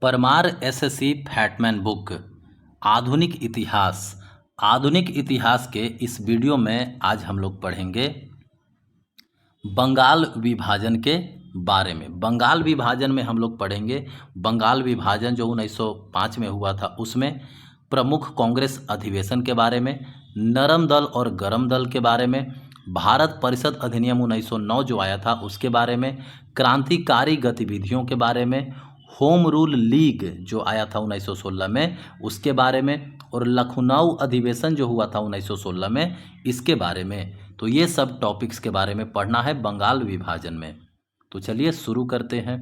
Parmar SSC fat man book आधुनिक इतिहास के इस वीडियो में आज हम लोग पढ़ेंगे बंगाल विभाजन के बारे में। बंगाल विभाजन में हम लोग पढ़ेंगे बंगाल विभाजन जो 1905 में हुआ था उसमें प्रमुख कांग्रेस अधिवेशन के बारे में, नरम दल और गरम दल के बारे में, भारत परिषद अधिनियम 1909 जो आया था उसके बारे में, क्रांतिकारी गतिविधियों के बारे में, होम रूल लीग जो आया था 1916 में उसके बारे में, और लखनऊ अधिवेशन जो हुआ था 1916 में इसके बारे में। तो ये सब टॉपिक्स के बारे में पढ़ना है बंगाल विभाजन में। तो चलिए शुरू करते हैं।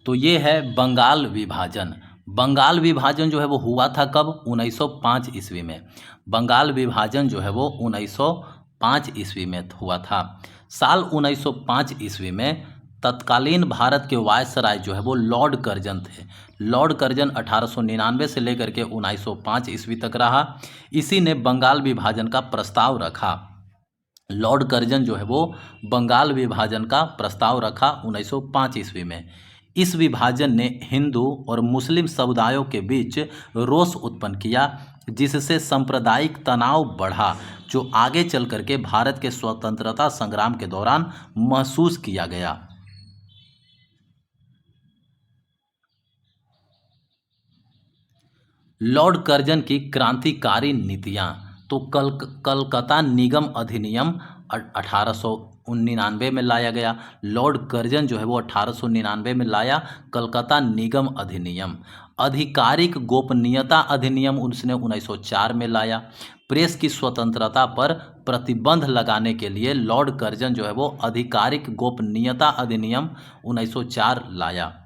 तो ये है बंगाल विभाजन। बंगाल विभाजन जो है वो हुआ था कब? 1905 ईस्वी में। बंगाल विभाजन जो है वो 1905 ईस्वी में हुआ था। साल 1905 ईस्वी में तत्कालीन भारत के वायसराय जो है वो लॉर्ड कर्जन थे। लॉर्ड कर्जन 1899 से लेकर के 1905 ईस्वी तक रहा। इसी ने बंगाल विभाजन का प्रस्ताव रखा। लॉर्ड कर्जन जो है वो बंगाल विभाजन का प्रस्ताव रखा 1905 ईस्वी में। इस विभाजन ने हिंदू और मुस्लिम समुदायों के बीच रोष उत्पन्न किया, जिससे सांप्रदायिक तनाव बढ़ा, जो आगे चल करके भारत के स्वतंत्रता संग्राम के दौरान महसूस किया गया। लॉर्ड कर्जन की क्रांतिकारी नीतियां। तो कलकत्ता निगम अधिनियम 1899 में लाया गया। लॉर्ड कर्जन जो है वो 1899 में लाया कलकत्ता निगम अधिनियम। आधिकारिक गोपनीयता अधिनियम उसने 1904 में लाया। प्रेस की स्वतंत्रता पर प्रतिबंध लगाने के लिए लॉर्ड कर्जन जो है वो आधिकारिक गोपनीयता अधिनियम 1904 लाया।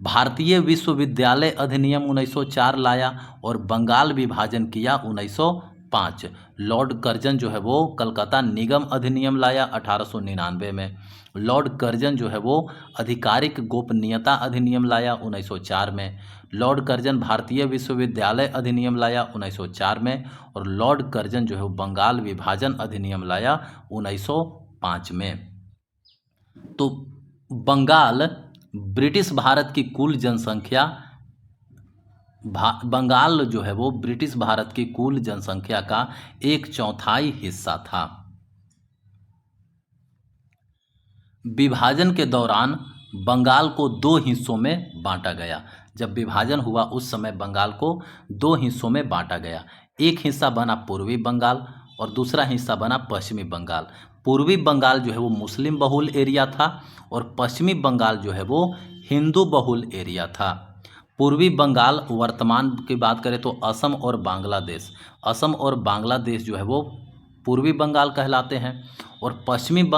भारतीय विश्वविद्यालय अधिनियम 1904 लाया और बंगाल विभाजन किया 1905। लॉर्ड कर्जन जो है वो कलकत्ता निगम अधिनियम लाया 1899 में। लॉर्ड कर्जन जो है वो आधिकारिक गोपनीयता अधिनियम लाया 1904 में। लॉर्ड कर्जन भारतीय विश्वविद्यालय अधिनियम लाया 1904 में। और लॉर्ड कर्जन जो है वो बंगाल विभाजन अधिनियम लाया 1905 में। तो बंगाल ब्रिटिश भारत की कुल जनसंख्या बंगाल जो है वो ब्रिटिश भारत की कुल जनसंख्या का 1/4 हिस्सा था। विभाजन के दौरान बंगाल को 2 हिस्सों में बांटा गया। जब विभाजन हुआ उस समय बंगाल को 2 हिस्सों में बांटा गया। एक हिस्सा बना पूर्वी बंगाल और दूसरा हिस्सा बना पश्चिमी बंगाल। पूर्वी बंगाल जो है वो मुस्लिम बहुल एरिया था और पश्चिमी बंगाल जो है वो हिंदू बहुल एरिया था। पूर्वी बंगाल वर्तमान की बात करें तो असम और बांग्लादेश जो है वो पूर्वी बंगाल कहलाते हैं। और पश्चिम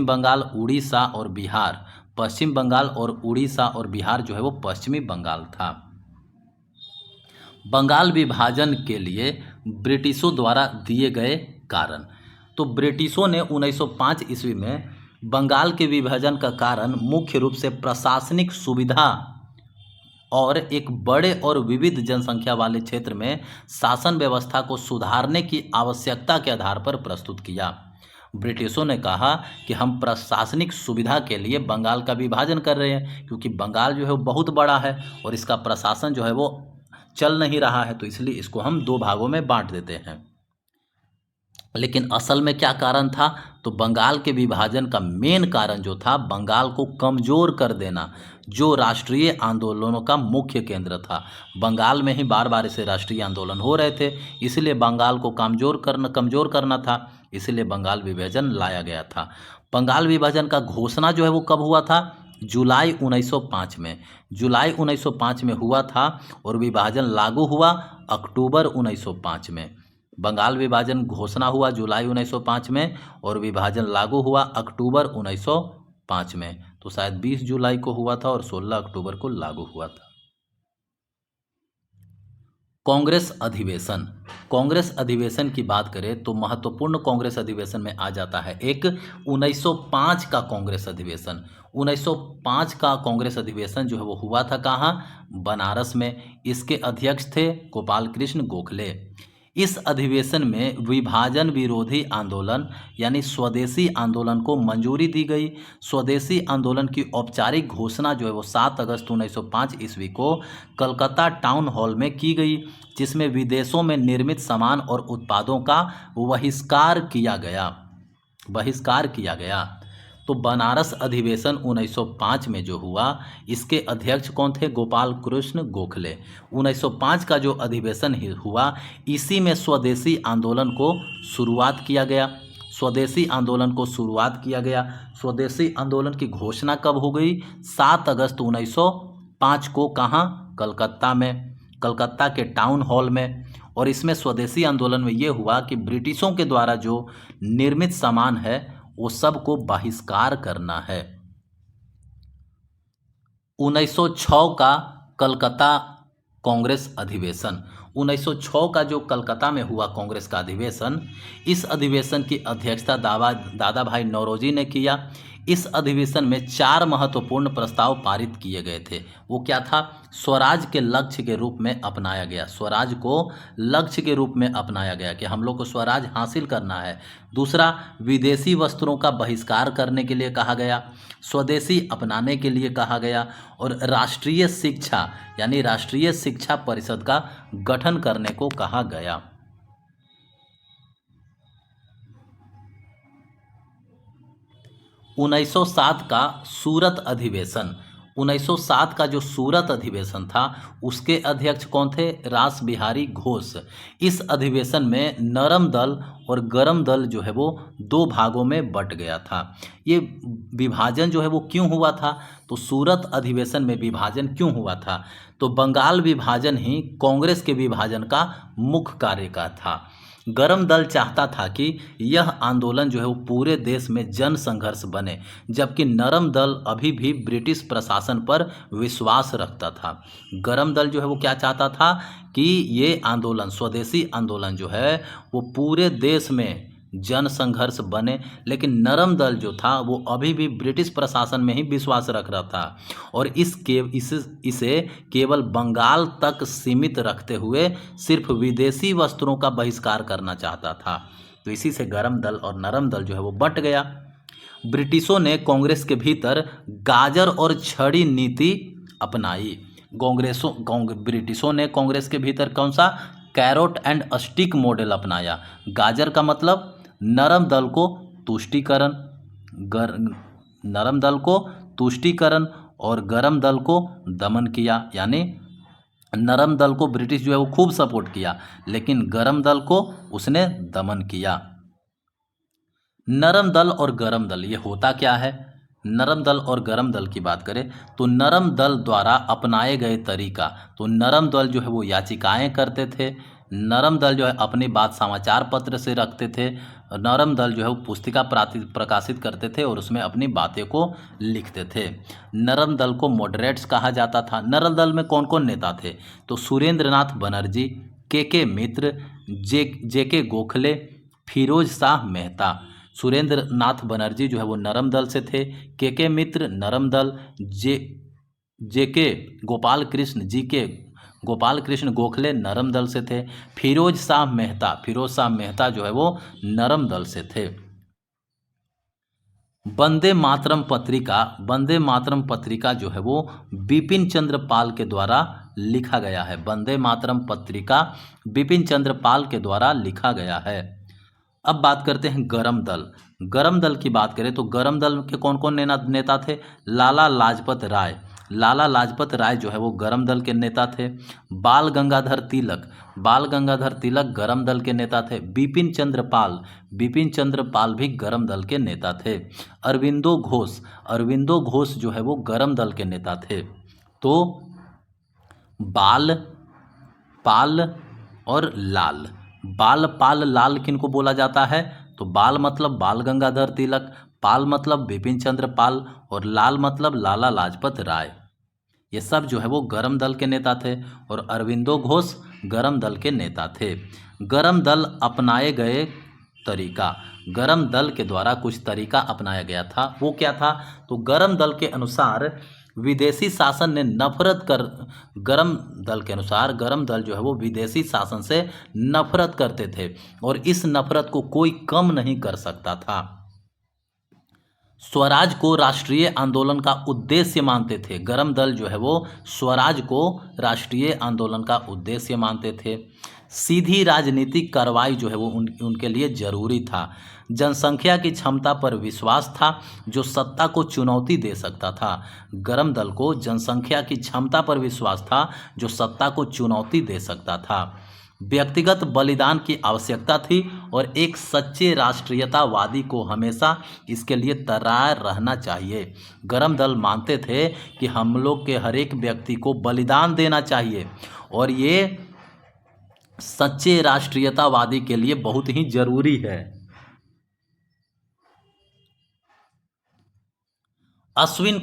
बंगाल उड़ीसा और बिहार। पश्चिम बंगाल और उड़ीसा और बिहार जो है वो पश्चिमी बंगाल था। बंगाल विभाजन के लिए ब्रिटिशों द्वारा दिए गए कारण। तो ब्रिटिशों ने 1905 ईस्वी में बंगाल के विभाजन का कारण मुख्य रूप से प्रशासनिक सुविधा और एक बड़े और विविध जनसंख्या वाले क्षेत्र में शासन व्यवस्था को सुधारने की आवश्यकता के आधार पर प्रस्तुत किया। ब्रिटिशों ने कहा कि हम प्रशासनिक सुविधा के लिए बंगाल का विभाजन कर रहे हैं, क्योंकि बंगाल जो है वो बहुत बड़ा है और इसका प्रशासन जो है वो चल नहीं रहा है, तो इसलिए इसको हम 2 भागों में बांट देते हैं। लेकिन असल में क्या कारण था? तो बंगाल के विभाजन का मेन कारण जो था बंगाल को कमज़ोर कर देना, जो राष्ट्रीय आंदोलनों का मुख्य केंद्र था। बंगाल में ही बार बार ऐसे राष्ट्रीय आंदोलन हो रहे थे, इसलिए बंगाल को कमज़ोर करना था, इसलिए बंगाल विभाजन लाया गया था। बंगाल विभाजन का घोषणा जो है वो कब हुआ था? जुलाई 1905 में। जुलाई 1905 में हुआ था और विभाजन लागू हुआ अक्टूबर 1905 में। बंगाल विभाजन घोषणा हुआ जुलाई 1905 में और विभाजन लागू हुआ अक्टूबर 1905 में। तो शायद 20 जुलाई को हुआ था और 16 अक्टूबर को लागू हुआ था। कांग्रेस अधिवेशन। कांग्रेस अधिवेशन की बात करें तो महत्वपूर्ण कांग्रेस अधिवेशन में आ जाता है एक 1905 का कांग्रेस अधिवेशन। 1905 का कांग्रेस अधिवेशन जो है वो हुआ था कहाँ? बनारस में। इसके अध्यक्ष थे गोपाल कृष्ण गोखले। इस अधिवेशन में विभाजन विरोधी आंदोलन यानी स्वदेशी आंदोलन को मंजूरी दी गई। स्वदेशी आंदोलन की औपचारिक घोषणा जो है वो 7 अगस्त 1905 ईस्वी को कलकत्ता टाउन हॉल में की गई, जिसमें विदेशों में निर्मित सामान और उत्पादों का बहिष्कार किया गया। तो बनारस अधिवेशन 1905 में जो हुआ, इसके अध्यक्ष कौन थे? गोपाल कृष्ण गोखले। 1905 का जो अधिवेशन हुआ, इसी में स्वदेशी आंदोलन को शुरुआत किया गया। स्वदेशी आंदोलन की घोषणा कब हो गई? 7 अगस्त 1905 को। कहाँ? कलकत्ता में, कलकत्ता के टाउन हॉल में। और इसमें स्वदेशी आंदोलन में ये हुआ कि ब्रिटिशों के द्वारा जो निर्मित सामान है वो सब को बहिष्कार करना है। 1906 का कलकत्ता कांग्रेस अधिवेशन, 1906 का जो कलकत्ता में हुआ कांग्रेस का अधिवेशन, इस अधिवेशन की अध्यक्षता दादा भाई नौरोजी ने किया। इस अधिवेशन में 4 महत्वपूर्ण प्रस्ताव पारित किए गए थे। वो क्या था? स्वराज के लक्ष्य के रूप में अपनाया गया। स्वराज को लक्ष्य के रूप में अपनाया गया कि हम लोग को स्वराज हासिल करना है। दूसरा, विदेशी वस्त्रों का बहिष्कार करने के लिए कहा गया, स्वदेशी अपनाने के लिए कहा गया, और राष्ट्रीय शिक्षा यानी राष्ट्रीय शिक्षा परिषद का गठन करने को कहा गया। 1907 का सूरत अधिवेशन, 1907 का जो सूरत अधिवेशन था उसके अध्यक्ष कौन थे? रास बिहारी घोष। इस अधिवेशन में नरम दल और गरम दल जो है वो 2 भागों में बट गया था। ये विभाजन जो है वो क्यों हुआ था? तो सूरत अधिवेशन में विभाजन क्यों हुआ था? तो बंगाल विभाजन ही कांग्रेस के विभाजन का मुख्य कार्य का था। गरम दल चाहता था कि यह आंदोलन जो है वो पूरे देश में जन संघर्ष बने, जबकि नरम दल अभी भी ब्रिटिश प्रशासन पर विश्वास रखता था। गरम दल जो है वो क्या चाहता था कि ये आंदोलन, स्वदेशी आंदोलन जो है वो पूरे देश में जन संघर्ष बने, लेकिन नरम दल जो था वो अभी भी ब्रिटिश प्रशासन में ही विश्वास रख रहा था और इसे केवल बंगाल तक सीमित रखते हुए सिर्फ विदेशी वस्त्रों का बहिष्कार करना चाहता था। तो इसी से गरम दल और नरम दल जो है वो बट गया। ब्रिटिशों ने कांग्रेस के भीतर गाजर और छड़ी नीति अपनाई। ब्रिटिशों ने कांग्रेस के भीतर कौन सा? कैरोट एंड स्टिक मॉडल अपनाया। गाजर का मतलब नरम दल को तुष्टीकरण और गरम दल को दमन किया। यानी नरम दल को ब्रिटिश जो है वो खूब सपोर्ट किया, लेकिन गरम दल को उसने दमन किया। नरम दल और गरम दल ये होता क्या है? नरम दल और गरम दल की बात करें तो नरम दल द्वारा अपनाए गए तरीका, तो नरम दल जो है वो याचिकाएं करते थे, नरम दल जो है अपनी बात समाचार पत्र से रखते थे, नरम दल जो है वो पुस्तिका प्रकाशित करते थे और उसमें अपनी बातें को लिखते थे। नरम दल को मॉडरेट्स कहा जाता था। नरम दल में कौन कौन नेता थे? तो सुरेंद्रनाथ बनर्जी, के मित्र, जे के गोखले, फिरोज शाह मेहता। सुरेंद्रनाथ बनर्जी जो है वो नरम दल से थे, के मित्र नरम दल, गोपाल कृष्ण गोखले नरम दल से थे, फिरोज शाह मेहता जो है वो नरम दल से थे। वंदे मातरम पत्रिका जो है वो बिपिन चंद्र पाल के द्वारा लिखा गया है। वंदे मातरम पत्रिका बिपिन चंद्र पाल के द्वारा लिखा गया है। अब बात करते हैं गरम दल की बात करें तो गरम दल के कौन कौन नेता थे? लाला लाजपत राय जो है वो गरम दल के नेता थे। बाल गंगाधर तिलक गरम दल के नेता थे। बिपिन चंद्र पाल भी गरम दल के नेता थे। अरविंदो घोष जो है वो गरम दल के नेता थे। तो बाल, पाल और लाल, बाल पाल लाल किनको बोला जाता है? तो बाल मतलब बाल गंगाधर तिलक, पाल मतलब बिपिन चंद्र पाल और लाल मतलब लाला लाजपत राय। ये सब जो है वो गरम दल के नेता थे और अरविंदो घोष गरम दल के नेता थे। गरम दल अपनाए गए तरीका, गरम दल के द्वारा कुछ तरीका अपनाया गया था। वो क्या था? तो गरम दल के अनुसार विदेशी शासन ने नफरत कर, गरम दल के अनुसार गरम दल जो है वो विदेशी शासन से नफरत करते थे और इस नफरत को कोई कम नहीं कर सकता था। स्वराज को राष्ट्रीय आंदोलन का उद्देश्य मानते थे। गरम दल जो है वो स्वराज को राष्ट्रीय आंदोलन का उद्देश्य मानते थे। सीधी राजनीतिक कार्रवाई जो है वो उनके लिए जरूरी था। जनसंख्या की क्षमता पर विश्वास था जो सत्ता को चुनौती दे सकता था। गरम दल को जनसंख्या की क्षमता पर विश्वास था जो सत्ता को चुनौती दे सकता था। व्यक्तिगत बलिदान की आवश्यकता थी और एक सच्चे राष्ट्रीयतावादी को हमेशा इसके लिए तैयार रहना चाहिए। गरम दल मानते थे कि हम लोग के हर एक व्यक्ति को बलिदान देना चाहिए और ये सच्चे राष्ट्रीयतावादी के लिए बहुत ही जरूरी है। अश्विन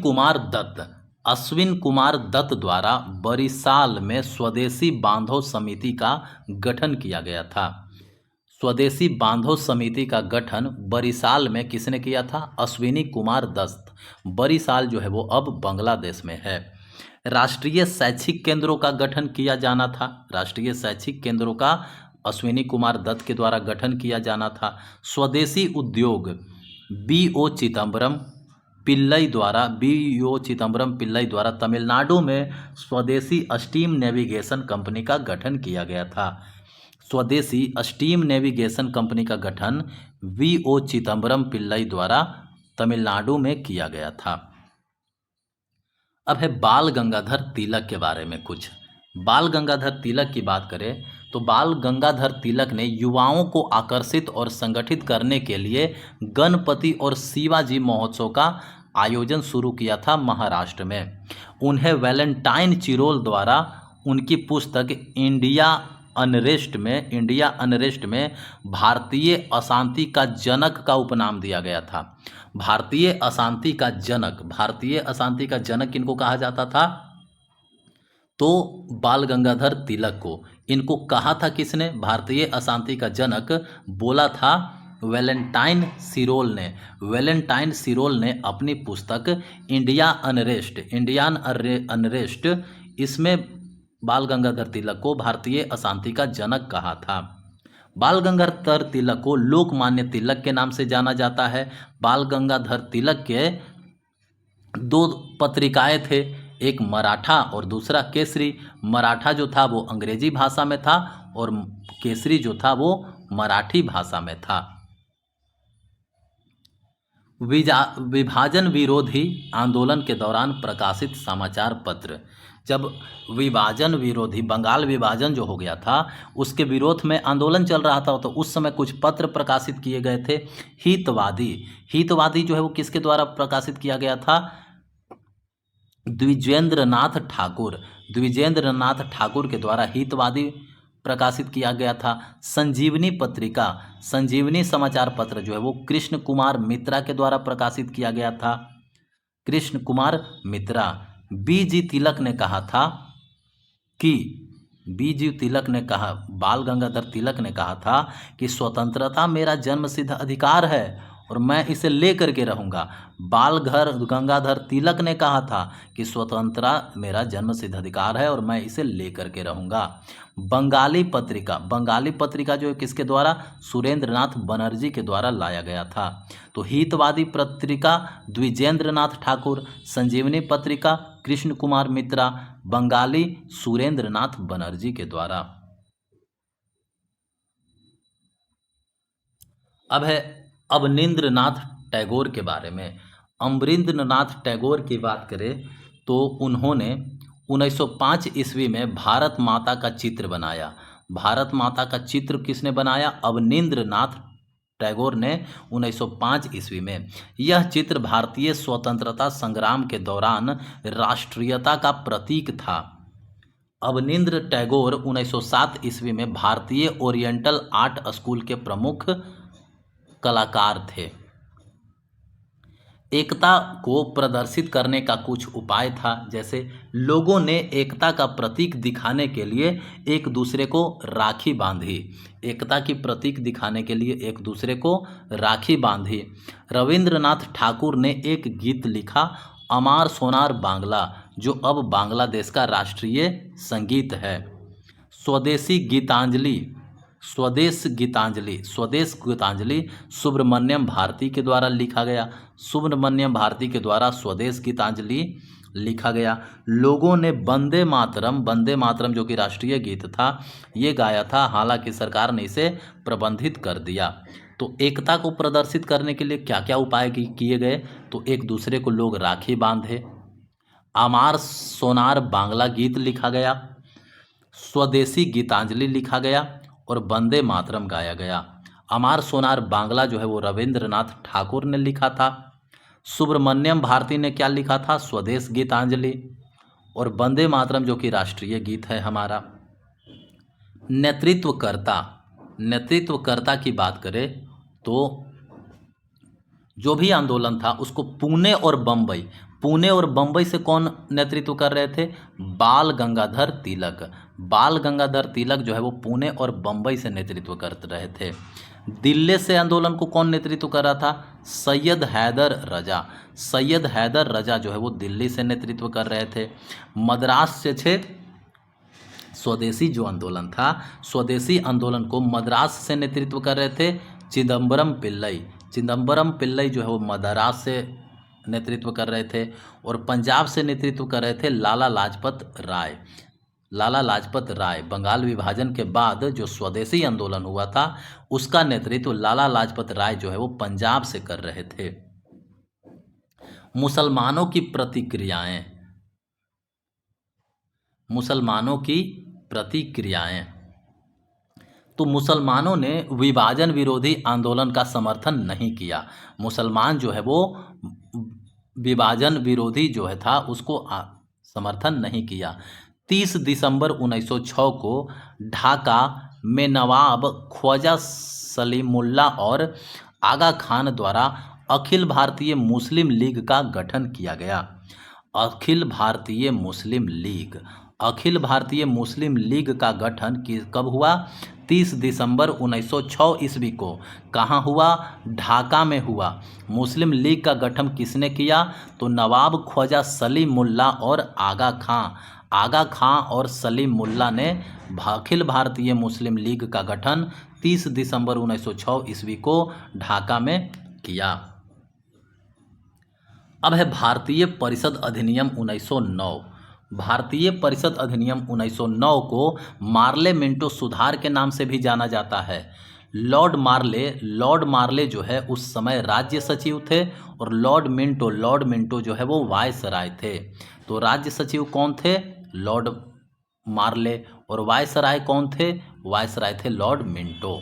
कुमार दत्त द्वारा बरिशाल में स्वदेशी बांधव समिति का गठन किया गया था। स्वदेशी बांधव समिति का गठन बरिशाल में किसने किया था? अश्विनी कुमार दत्त। बरिशाल जो है वो अब बांग्लादेश में है। राष्ट्रीय शैक्षिक केंद्रों का गठन किया जाना था। राष्ट्रीय शैक्षिक केंद्रों का अश्विनी कुमार दत्त के द्वारा गठन किया जाना था। स्वदेशी उद्योग B.O. चिदम्बरम पिल्लई द्वारा तमिलनाडु में स्वदेशी स्टीम नेविगेशन कंपनी का गठन किया गया था। स्वदेशी स्टीम नेविगेशन कंपनी का गठन V.O. चिदम्बरम पिल्लई द्वारा तमिलनाडु में किया गया था। अब है बाल गंगाधर तिलक के बारे में कुछ। बाल गंगाधर तिलक की बात करें तो बाल गंगाधर तिलक ने युवाओं को आकर्षित और संगठित करने के लिए गणपति और शिवाजी महोत्सव का आयोजन शुरू किया था महाराष्ट्र में। उन्हें वैलेंटाइन चिरोल द्वारा उनकी पुस्तक इंडिया अनरेस्ट में भारतीय अशांति का जनक का उपनाम दिया गया था। भारतीय अशांति का जनक किनको कहा जाता था? तो बाल गंगाधर तिलक को। इनको कहा था किसने? भारतीय अशांति का जनक बोला था वैलेंटाइन सिरोल ने अपनी पुस्तक इंडियन अनरेस्ट इसमें बाल गंगाधर तिलक को भारतीय अशांति का जनक कहा था। बाल गंगाधर तिलक को लोकमान्य तिलक के नाम से जाना जाता है। बाल गंगाधर तिलक के दो पत्रिकाएं थे, एक मराठा और दूसरा केसरी। मराठा जो था वो अंग्रेजी भाषा में था और केसरी जो था वो मराठी भाषा में था। विभाजन विरोधी आंदोलन के दौरान प्रकाशित समाचार पत्र। जब विभाजन विरोधी बंगाल विभाजन जो हो गया था उसके विरोध में आंदोलन चल रहा था तो उस समय कुछ पत्र प्रकाशित किए गए थे। हितवादी जो है वो किसके द्वारा प्रकाशित किया गया था? द्विजेंद्र नाथ ठाकुर के द्वारा हितवादी प्रकाशित किया गया था। संजीवनी समाचार पत्र जो है वो कृष्ण कुमार मित्रा के द्वारा प्रकाशित किया गया था। कृष्ण कुमार मित्रा। बाल गंगाधर तिलक ने कहा था कि स्वतंत्रता मेरा जन्मसिद्ध अधिकार है और मैं इसे लेकर के रहूँगा। गंगाधर तिलक ने कहा था कि स्वतंत्रता मेरा जन्मसिद्ध अधिकार है और मैं इसे लेकर के रहूँगा। बंगाली पत्रिका जो किसके द्वारा? सुरेंद्रनाथ बनर्जी के द्वारा लाया गया था। तो हितवादी पत्रिका द्विजेंद्र नाथ ठाकुर, संजीवनी पत्रिका कृष्ण कुमार मित्रा, बंगाली सुरेंद्रनाथ बनर्जी के द्वारा। अब है अवनींद्रनाथ टैगोर के बारे में। अमरिंद्रनाथ टैगोर की बात करें तो उन्होंने 1905 ईस्वी में भारत माता का चित्र बनाया। भारत माता का चित्र किसने बनाया? अवनींद्रनाथ टैगोर ने 1905 ईस्वी में। यह चित्र भारतीय स्वतंत्रता संग्राम के दौरान राष्ट्रीयता का प्रतीक था। अवनींद्र टैगोर 1907 ईस्वी में भारतीय ओरिएंटल आर्ट स्कूल के प्रमुख कलाकार थे। एकता को प्रदर्शित करने का कुछ उपाय था, जैसे लोगों ने एकता का प्रतीक दिखाने के लिए एक दूसरे को राखी बांधी। एकता की प्रतीक दिखाने के लिए एक दूसरे को राखी बांधी। रविंद्रनाथ ठाकुर ने एक गीत लिखा अमार सोनार बांग्ला जो अब बांग्लादेश का राष्ट्रीय संगीत है। स्वदेशी गीतांजलि स्वदेश गीतांजलि सुब्रमण्यम भारती के द्वारा लिखा गया। सुब्रमण्यम भारती के द्वारा स्वदेश गीतांजलि लिखा गया। लोगों ने वंदे मातरम जो कि राष्ट्रीय गीत था ये गाया था, हालांकि सरकार ने इसे प्रतिबंधित कर दिया। तो एकता को प्रदर्शित करने के लिए क्या क्या उपाय किए गए, तो एक दूसरे को लोग राखी बांधे, अमार सोनार बांग्ला गीत लिखा गया, स्वदेशी गीतांजलि लिखा गया और वंदे मातरम गाया गया। अमार सोनार बांग्ला जो है वो रविंद्रनाथ ठाकुर ने लिखा था। सुब्रमण्यम भारती ने क्या लिखा था, स्वदेश गीतांजलि, और वंदे मातरम जो कि राष्ट्रीय गीत है हमारा। नेतृत्वकर्ता की बात करें तो जो भी आंदोलन था उसको पुणे और बम्बई से कौन नेतृत्व कर रहे थे, बाल गंगाधर तिलक जो है वो पुणे और बम्बई से नेतृत्व कर रहे थे। दिल्ली से आंदोलन को कौन नेतृत्व कर रहा था, सैयद हैदर रजा जो है वो दिल्ली से नेतृत्व कर रहे थे। मद्रास से थे, स्वदेशी जो आंदोलन था, स्वदेशी आंदोलन को मद्रास से नेतृत्व कर रहे थे चिदम्बरम पिल्लई जो है वो मद्रास से नेतृत्व कर रहे थे। और पंजाब से नेतृत्व कर रहे थे लाला लाजपत राय। बंगाल विभाजन के बाद जो स्वदेशी आंदोलन हुआ था उसका नेतृत्व लाला लाजपत राय जो है वो पंजाब से कर रहे थे। मुसलमानों की प्रतिक्रियाएं, तो मुसलमानों ने विभाजन विरोधी आंदोलन का समर्थन नहीं किया। मुसलमान जो है वो विभाजन विरोधी जो है था उसको समर्थन नहीं किया। 30 दिसंबर 1906 को ढाका में नवाब ख्वाजा सलीमुल्लाह और आगा खान द्वारा अखिल भारतीय मुस्लिम लीग का गठन किया गया। अखिल भारतीय मुस्लिम लीग का गठन कब हुआ, 30 दिसंबर 1906 ईस्वी को। कहाँ हुआ, ढाका में हुआ। मुस्लिम लीग का गठन किसने किया, तो नवाब ख्वाजा सलीमुल्लाह और आगा खां और सलीमुल्लाह ने अखिल भारतीय मुस्लिम लीग का गठन 30 दिसंबर 1906 ईस्वी को ढाका में किया। अब है भारतीय परिषद अधिनियम 1909। भारतीय परिषद अधिनियम 1909 को मार्ले मिंटो सुधार के नाम से भी जाना जाता है। लॉर्ड मार्ले जो है उस समय राज्य सचिव थे और लॉर्ड मिंटो जो है वो वायसराय थे। तो राज्य सचिव कौन थे, लॉर्ड मार्ले, और वायसराय कौन थे, वायसराय थे लॉर्ड मिंटो।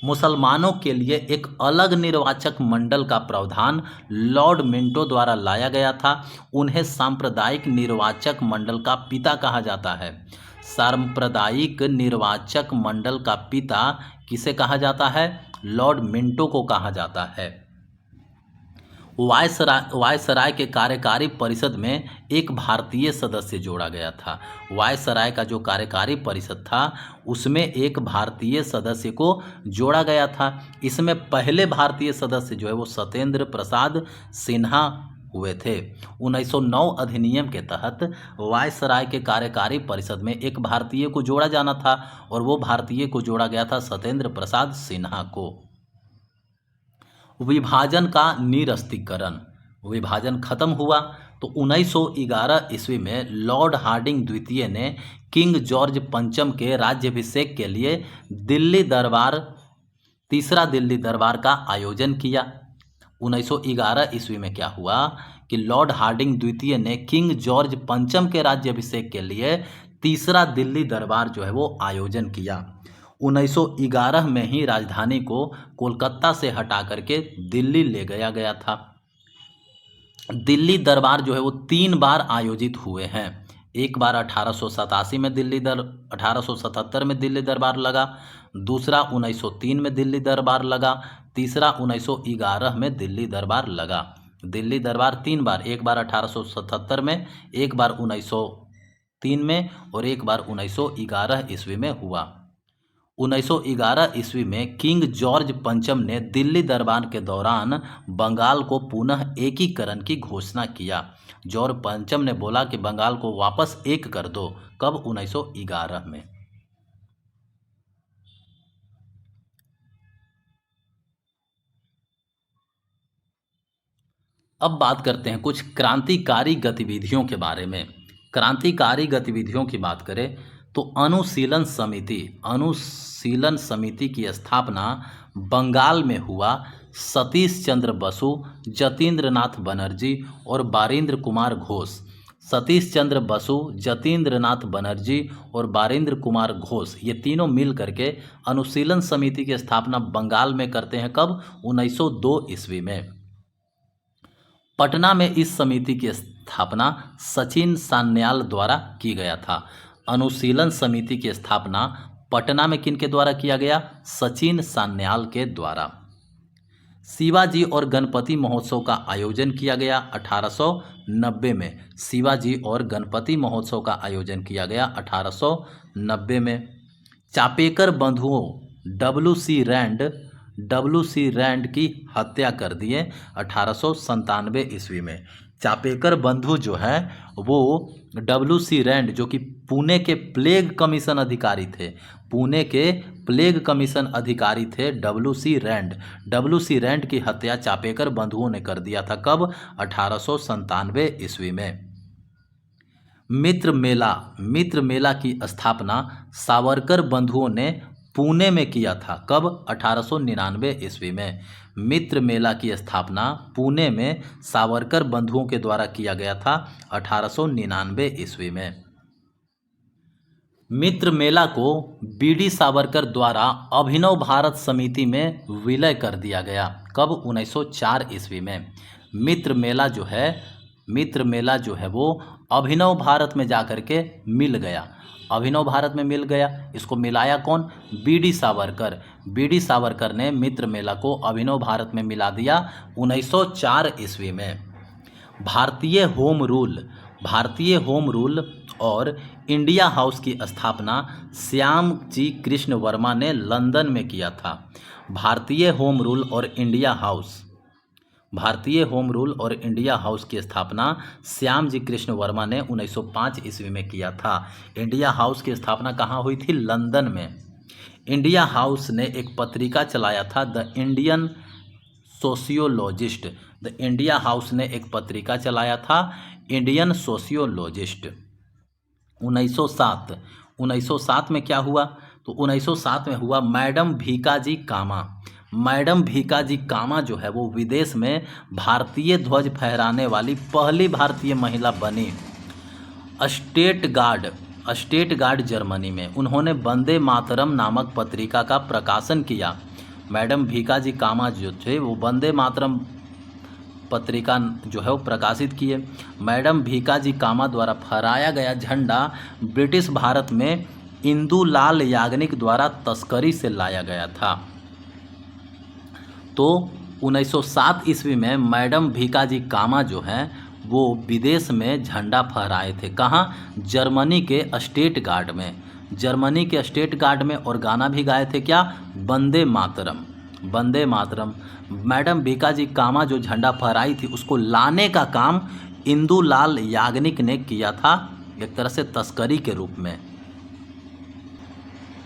मुसलमानों के लिए एक अलग निर्वाचक मंडल का प्रावधान लॉर्ड मिंटो द्वारा लाया गया था। उन्हें सांप्रदायिक निर्वाचक मंडल का पिता कहा जाता है। सांप्रदायिक निर्वाचक मंडल का पिता किसे कहा जाता है, लॉर्ड मिंटो को कहा जाता है। वायसराय के कार्यकारी परिषद में एक भारतीय सदस्य जोड़ा गया था। वायसराय का जो कार्यकारी परिषद था उसमें एक भारतीय सदस्य को जोड़ा गया था। इसमें पहले भारतीय सदस्य जो है वो सत्येंद्र प्रसाद सिन्हा हुए थे। 1909 अधिनियम के तहत वायसराय के कार्यकारी परिषद में एक भारतीय को जोड़ा जाना था और वो भारतीय को जोड़ा गया था सत्येंद्र प्रसाद सिन्हा को। विभाजन का निरस्तीकरण, विभाजन खत्म हुआ तो 1911 ईस्वी में लॉर्ड हार्डिंग द्वितीय ने किंग जॉर्ज पंचम के राज्याभिषेक के लिए तीसरा दिल्ली दरबार का आयोजन किया। 1911 ईस्वी में क्या हुआ कि लॉर्ड हार्डिंग द्वितीय ने किंग जॉर्ज पंचम के राज्याभिषेक के लिए तीसरा दिल्ली दरबार जो है वो आयोजन किया। 1911 में ही राजधानी को कोलकाता से हटा करके दिल्ली ले गया था। दिल्ली दरबार जो है वो 3 बार आयोजित हुए हैं। एक बार 1887 में 1877 में दिल्ली दरबार लगा, दूसरा 1903 में दिल्ली दरबार लगा, तीसरा 1911 में दिल्ली दरबार लगा। दिल्ली दरबार 3 बार, एक बार 1877 में, एक बार 1903 में और एक बार 1911 ईस्वी में हुआ। 1911 ईस्वी में किंग जॉर्ज पंचम ने दिल्ली दरबार के दौरान बंगाल को पुनः एकीकरण की घोषणा किया। जॉर्ज पंचम ने बोला कि बंगाल को वापस एक कर दो। कब? 1911 में। अब बात करते हैं कुछ क्रांतिकारी गतिविधियों के बारे में। क्रांतिकारी गतिविधियों की बात करें तो अनुशीलन समिति की स्थापना बंगाल में हुआ। सतीश चंद्र बसु, जतीन्द्रनाथ बनर्जी और बारिंद्र कुमार घोष। सतीश चंद्र बसु, जतीन्द्रनाथ बनर्जी और बारिंद्र कुमार घोष, ये तीनों मिल करके अनुशीलन समिति की स्थापना बंगाल में करते हैं। कब? 1902 ईस्वी में। पटना में इस समिति की स्थापना सचिन सान्याल द्वारा की गया था। अनुशीलन समिति की स्थापना पटना में किनके द्वारा किया गया? सचिन सान्याल के द्वारा। शिवाजी और गणपति महोत्सव का आयोजन किया गया 1890 में। शिवाजी और गणपति महोत्सव का आयोजन किया गया 1890 में। चापेकर बंधुओं WC रैंड की हत्या कर दिए 1897 ईस्वी में। चापेकर बंधु जो है वो WC रैंड, जो कि पुणे के प्लेग कमीशन अधिकारी थे, पुणे के प्लेग कमीशन अधिकारी थे WC रैंड की हत्या चापेकर बंधुओं ने कर दिया था। कब? 1897 ईस्वी में। मित्र मेला की स्थापना सावरकर बंधुओं ने पुणे में किया था। कब? 1899 ईस्वी में। मित्र मेला की स्थापना पुणे में सावरकर बंधुओं के द्वारा किया गया था 1899 ईस्वी में। मित्र मेला को BD सावरकर द्वारा अभिनव भारत समिति में विलय कर दिया गया। कब? 1904 ईस्वी में। मित्र मेला जो है वो अभिनव भारत में जाकर के मिल गया। अभिनव भारत में मिल गया। इसको मिलाया कौन? BD सावरकर ने मित्र मेला को अभिनव भारत में मिला दिया 1904 ईस्वी में। भारतीय होम रूल और इंडिया हाउस की स्थापना श्यामजी कृष्ण वर्मा ने लंदन में किया था। भारतीय होम रूल और इंडिया हाउस की स्थापना श्यामजी कृष्ण वर्मा ने 1905 ईस्वी में किया था। इंडिया हाउस की स्थापना कहाँ हुई थी? लंदन में। इंडिया हाउस ने एक पत्रिका चलाया था the Indian sociologist. The India house ने एक पत्रिका चलाया था इंडियन सोशियोलॉजिस्ट। 1907 में क्या हुआ? तो 1907 में हुआ मैडम भीकाजी कामा जो है वो विदेश में भारतीय ध्वज फहराने वाली पहली भारतीय महिला बनी। स्टेट गार्ड जर्मनी में उन्होंने वंदे मातरम नामक पत्रिका का प्रकाशन किया। मैडम भीकाजी कामा जो थे वो वंदे मातरम पत्रिका जो है वो प्रकाशित किए। मैडम भीकाजी कामा द्वारा फहराया गया झंडा ब्रिटिश भारत में इंदुलाल याग्निक द्वारा तस्करी से लाया गया था। तो 1907 ईस्वी में मैडम भीकाजी कामा जो हैं वो विदेश में झंडा फहराए थे। कहाँ? जर्मनी के स्टेट गार्ड में और गाना भी गाए थे। क्या? वंदे मातरम। मैडम भीकाजी कामा जो झंडा फहराई थी उसको लाने का काम इंदुलाल याग्निक ने किया था, एक तरह से तस्करी के रूप में।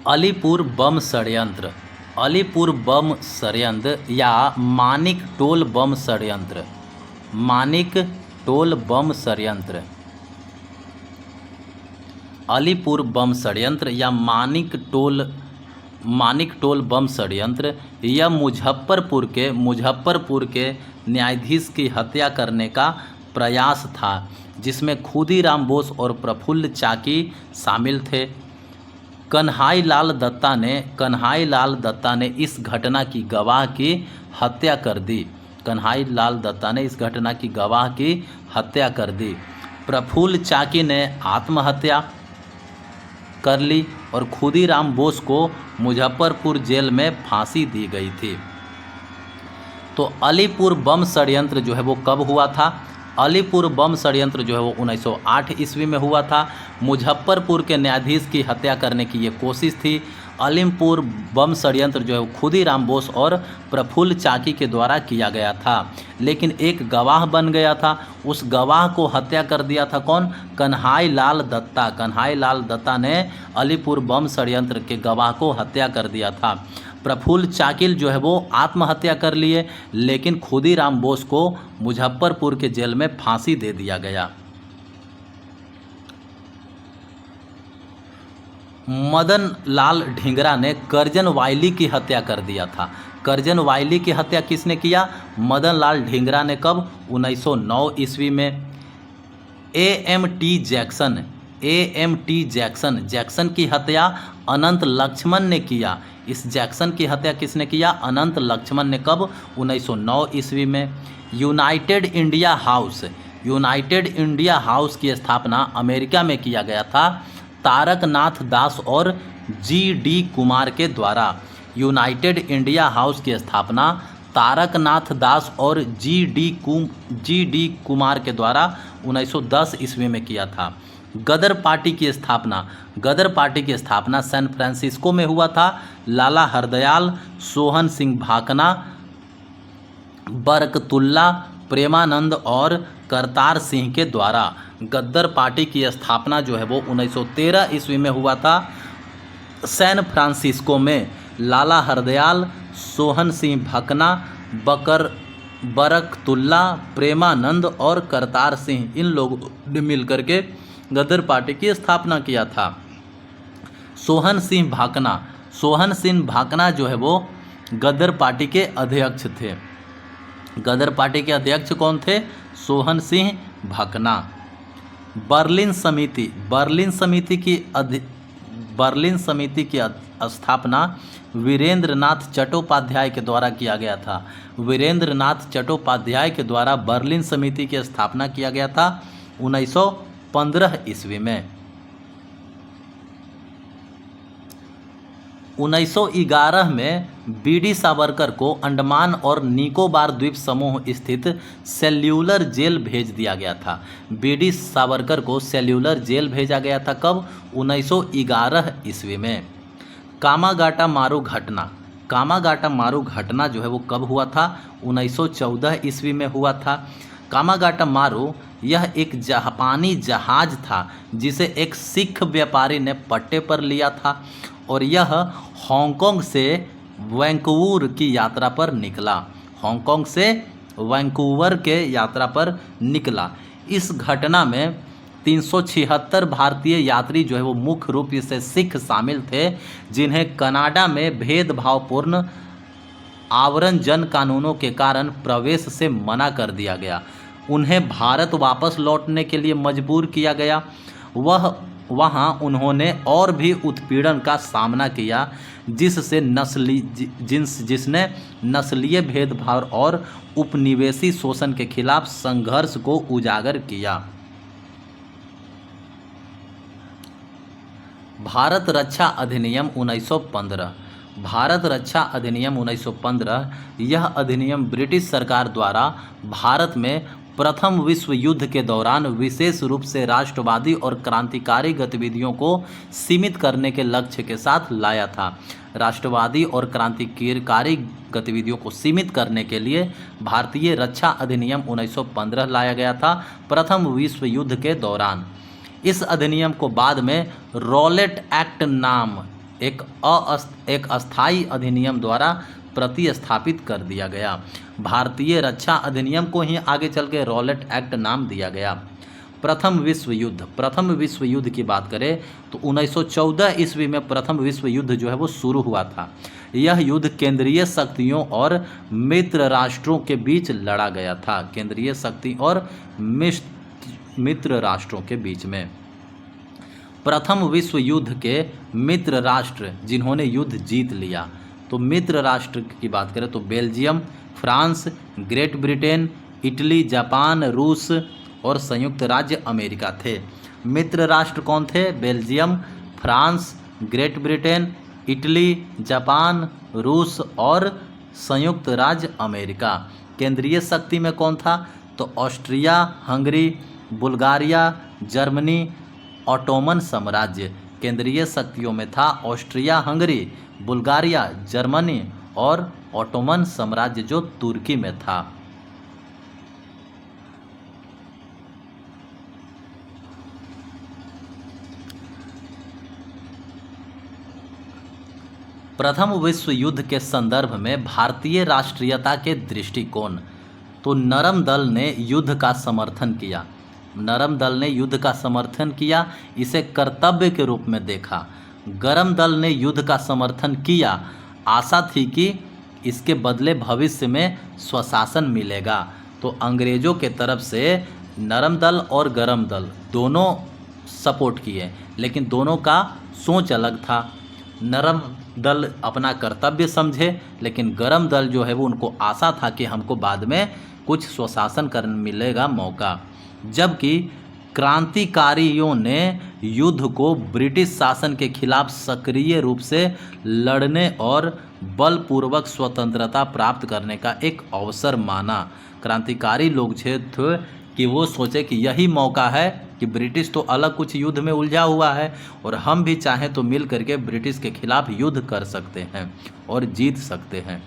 अलीपुर बम षड्यंत्र या मानिक टोल बम षड्यंत्र। अलीपुर बम षड्यंत्र या मानिक टोल बम षड्यंत्र यह मुजफ्फरपुर के न्यायाधीश की हत्या करने का प्रयास था, जिसमें खुदीराम बोस और प्रफुल्ल चाकी शामिल थे। कन्हाई लाल दत्ता ने इस घटना की गवाह की हत्या कर दी। प्रफुल्ल चाकी ने आत्महत्या कर ली और खुदीराम बोस को मुजफ्फरपुर जेल में फांसी दी गई थी। तो अलीपुर बम षड्यंत्र जो है वो कब हुआ था? अलीपुर बम षड्यंत्र जो है वो 1908 ईस्वी में हुआ था। मुजफ्फरपुर के न्यायाधीश की हत्या करने की ये कोशिश थी। अलीपुर बम षड्यंत्र जो है खुदीराम बोस और प्रफुल्ल चाकी के द्वारा किया गया था, लेकिन एक गवाह बन गया था, उस गवाह को हत्या कर दिया था कौन? कन्हाई लाल दत्ता। कन्हाई लाल दत्ता ने अलीपुर बम षड्यंत्र के गवाह को हत्या कर दिया था। प्रफुल्ल चाकिल जो है वो आत्महत्या कर लिए, लेकिन खुदीराम बोस को मुजफ्फरपुर के जेल में फांसी दे दिया गया। मदन लाल ढींगरा ने करजन वाइली की हत्या कर दिया था। करजन वाइली की हत्या किसने किया? मदन लाल ढींगरा ने। कब? 1909 ईस्वी में। एएमटी जैक्सन की हत्या अनंत लक्ष्मण ने किया। इस जैक्सन की हत्या किसने किया? अनंत लक्ष्मण ने। कब? 1909 ईस्वी में। यूनाइटेड इंडिया हाउस की स्थापना अमेरिका में किया गया था तारकनाथ दास और जी.डी. कुमार के द्वारा। यूनाइटेड इंडिया हाउस की स्थापना तारकनाथ दास और जी.डी. कुमार के द्वारा 1910 ईस्वी में किया था। गदर पार्टी की स्थापना सैन फ्रांसिस्को में हुआ था। लाला हरदयाल, सोहन सिंह भाकना, बरकतुल्ला, प्रेमानंद और करतार सिंह के द्वारा गद्दर पार्टी की स्थापना जो है वो 1913 ईस्वी में हुआ था सैन फ्रांसिस्को में। लाला हरदयाल, सोहन सिंह भाकना, बरकतुल्ला, प्रेमानंद और करतार सिंह, इन लोगों ने मिलकर के गद्दर पार्टी की स्थापना किया था। सोहन सिंह भाकना जो है वो गद्दर पार्टी के अध्यक्ष थे। गदर पार्टी के अध्यक्ष कौन थे? सोहन सिंह भाकना। बर्लिन समिति की स्थापना वीरेंद्रनाथ चट्टोपाध्याय के द्वारा किया गया था। वीरेंद्रनाथ चट्टोपाध्याय के द्वारा बर्लिन समिति की स्थापना किया गया था 1915 ईस्वी में। 1911 में बी.डी. सावरकर को अंडमान और निकोबार द्वीप समूह स्थित सेल्यूलर जेल भेज दिया गया था। बी.डी. सावरकर को सेल्यूलर जेल भेजा गया था। कब? 1911 ईस्वी में। कामागाटा मारू घटना जो है वो कब हुआ था? 1914 ईस्वी में हुआ था। कामागाटा मारू यह एक जापानी जहाज था जिसे एक सिख व्यापारी ने पट्टे पर लिया था और यह हांगकांग से वैंकूवर की यात्रा पर निकला। इस घटना में 376 भारतीय यात्री जो है वो मुख्य रूप से सिख शामिल थे, जिन्हें कनाडा में भेदभावपूर्ण आवरण जन कानूनों के कारण प्रवेश से मना कर दिया गया। उन्हें भारत वापस लौटने के लिए मजबूर किया गया। वहाँ उन्होंने और भी उत्पीड़न का सामना किया, जिसने नस्लीय भेदभाव और उपनिवेशी शोषण के खिलाफ संघर्ष को उजागर किया। भारत रक्षा अधिनियम 1915। यह अधिनियम ब्रिटिश सरकार द्वारा भारत में प्रथम विश्व युद्ध के दौरान विशेष रूप से राष्ट्रवादी और क्रांतिकारी गतिविधियों को सीमित करने के लक्ष्य के साथ लाया था। राष्ट्रवादी और क्रांतिकारी गतिविधियों को सीमित करने के लिए भारतीय रक्षा अधिनियम 1915 लाया गया था प्रथम विश्व युद्ध के दौरान। इस अधिनियम को बाद में रॉलेट एक्ट नाम एक अस्थायी अधिनियम द्वारा प्रतिस्थापित कर दिया गया। भारतीय रक्षा अधिनियम को ही आगे चल के रॉलेट एक्ट नाम दिया गया। प्रथम विश्व युद्ध की बात करें तो 1914 ईस्वी में प्रथम विश्व युद्ध जो है वो शुरू हुआ था। यह युद्ध केंद्रीय शक्तियों और मित्र राष्ट्रों के बीच लड़ा गया था। केंद्रीय शक्ति और मित्र राष्ट्रों के बीच में। प्रथम विश्व युद्ध के मित्र राष्ट्र जिन्होंने युद्ध जीत लिया, तो मित्र राष्ट्र की बात करें तो Belgium, France, great Britain, Italy, Japan, रूस और संयुक्त राज्य अमेरिका थे। मित्र राष्ट्र कौन थे? Belgium, France, great Britain, Italy, Japan, रूस और संयुक्त राज्य अमेरिका। केंद्रीय शक्ति में कौन था? तो Austria Hungary, Bulgaria, Germany, Ottoman साम्राज्य। केंद्रीय शक्तियों में था ऑस्ट्रिया हंगरी, बुल्गारिया, जर्मनी और ऑटोमन साम्राज्य जो तुर्की में था। प्रथम विश्व युद्ध के संदर्भ में भारतीय राष्ट्रीयता के दृष्टिकोण। तो नरम दल ने युद्ध का समर्थन किया, नरम दल ने युद्ध का समर्थन किया, इसे कर्तव्य के रूप में देखा। गरम दल ने युद्ध का समर्थन किया, आशा थी कि इसके बदले भविष्य में स्वशासन मिलेगा। तो अंग्रेजों के तरफ से नरम दल और गरम दल दोनों सपोर्ट किए, लेकिन दोनों का सोच अलग था। नरम दल अपना कर्तव्य समझे, लेकिन गरम दल जो है वो उनको आशा था कि हमको बाद में कुछ स्वशासन करने मिलेगा मौका। जबकि क्रांतिकारियों ने युद्ध को ब्रिटिश शासन के खिलाफ सक्रिय रूप से लड़ने और बलपूर्वक स्वतंत्रता प्राप्त करने का एक अवसर माना। क्रांतिकारी लोग थे कि वो सोचे कि यही मौका है कि ब्रिटिश तो अलग कुछ युद्ध में उलझा हुआ है और हम भी चाहें तो मिल करके ब्रिटिश के खिलाफ युद्ध कर सकते हैं और जीत सकते हैं।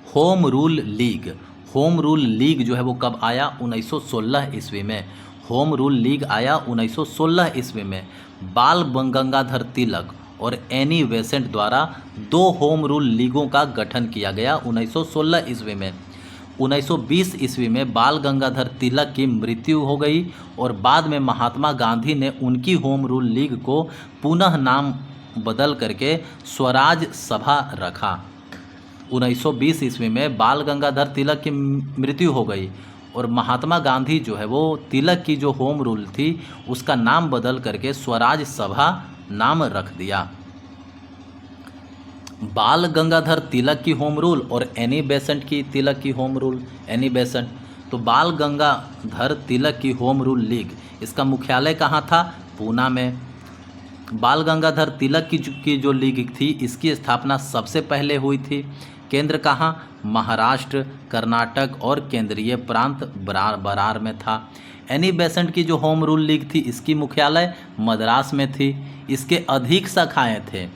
Home rule league, home rule league जो है वो कब आया? 1916 ईस्वी में। होम रूल लीग आया 1916 ईस्वी में। बाल गंगाधर तिलक और एनी बेसेंट द्वारा 2 होम रूल लीगों का गठन किया गया 1916 ईस्वी में। 1920 ईस्वी में बाल गंगाधर तिलक की मृत्यु हो गई और बाद में महात्मा गांधी ने उनकी होम रूल लीग को पुनः नाम बदल करके स्वराज सभा रखा। 1920 ईस्वी में बाल गंगाधर तिलक की मृत्यु हो गई और महात्मा गांधी जो है वो तिलक की जो होम रूल थी उसका नाम बदल करके स्वराज सभा नाम रख दिया। बाल गंगाधर तिलक की होम रूल और एनी बेसेंट की तिलक की होम रूल, एनी बेसेंट। तो बाल गंगाधर तिलक की होम रूल लीग, इसका मुख्यालय कहाँ था? पूना में। बाल गंगाधर तिलक की जो लीग थी इसकी स्थापना सबसे पहले हुई थी। केंद्र कहाँ? महाराष्ट्र, कर्नाटक और केंद्रीय प्रांत बरार में था। एनी बेसेंट की जो होम रूल लीग थी इसकी मुख्यालय मद्रास में थी। इसके अधिक शाखाएँ थे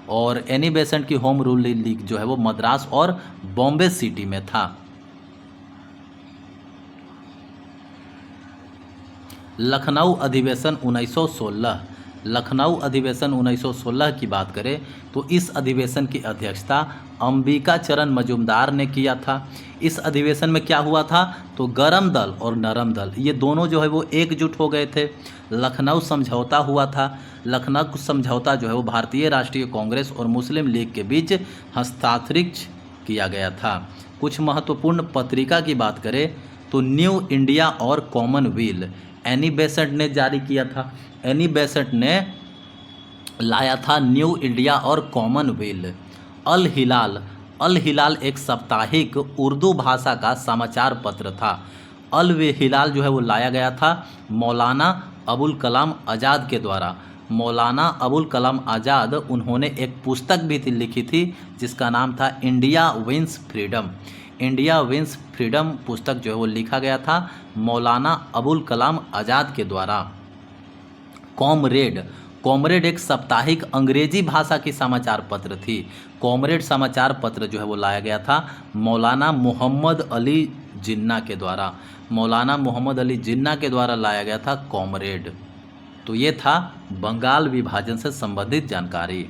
और एनी बेसेंट की होम रूल लीग जो है वो मद्रास और बॉम्बे सिटी में था। लखनऊ अधिवेशन 1916, लखनऊ अधिवेशन 1916 की बात करें तो इस अधिवेशन की अध्यक्षता अंबिका चरण मजूमदार ने किया था। इस अधिवेशन में क्या हुआ था? तो गरम दल और नरम दल ये दोनों जो है वो एकजुट हो गए थे। लखनऊ समझौता हुआ था। लखनऊ समझौता जो है वो भारतीय राष्ट्रीय कांग्रेस और मुस्लिम लीग के बीच हस्ताक्षरित किया गया था। कुछ महत्वपूर्ण पत्रिका की बात करें तो न्यू इंडिया और कॉमनवेल्थ एनी बेसेंट ने जारी किया था। एनी बेसेंट ने लाया था न्यू इंडिया और कॉमनवेल्थ। अल हिलाल, अल हिलाल एक साप्ताहिक उर्दू भाषा का समाचार पत्र था। अल हिलाल जो है वो लाया गया था मौलाना अबुल कलाम आज़ाद के द्वारा। मौलाना अबुल कलाम आज़ाद उन्होंने एक पुस्तक भी लिखी थी जिसका नाम था India wins freedom. India wins freedom पुस्तक जो है वो लिखा गया था मौलाना अबुल कलाम आज़ाद के द्वारा। कॉमरेड, कॉमरेड एक साप्ताहिक अंग्रेजी भाषा की समाचार पत्र थी। कॉमरेड समाचार पत्र जो है वो लाया गया था मौलाना मोहम्मद अली जिन्ना के द्वारा। मौलाना मोहम्मद अली जिन्ना के द्वारा लाया गया था कॉमरेड। तो ये था बंगाल विभाजन से संबंधित जानकारी।